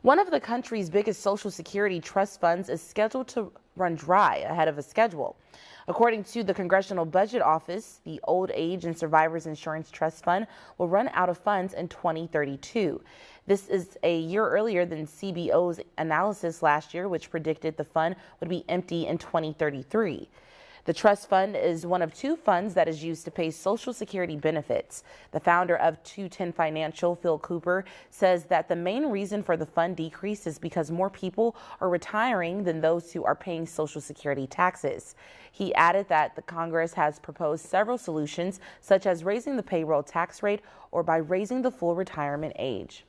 One of the country's biggest Social Security trust funds is scheduled to run dry ahead of a schedule. According to the Congressional Budget Office, the Old Age and Survivors Insurance Trust Fund will run out of funds in 2032. This is a year earlier than CBO's analysis last year, which predicted the fund would be empty in 2033. The trust fund is one of two funds that is used to pay Social Security benefits. The founder of 210 Financial, Phil Cooper, says that the main reason for the fund decrease is because more people are retiring than those who are paying Social Security taxes. He added that the Congress has proposed several solutions, such as raising the payroll tax rate or by raising the full retirement age.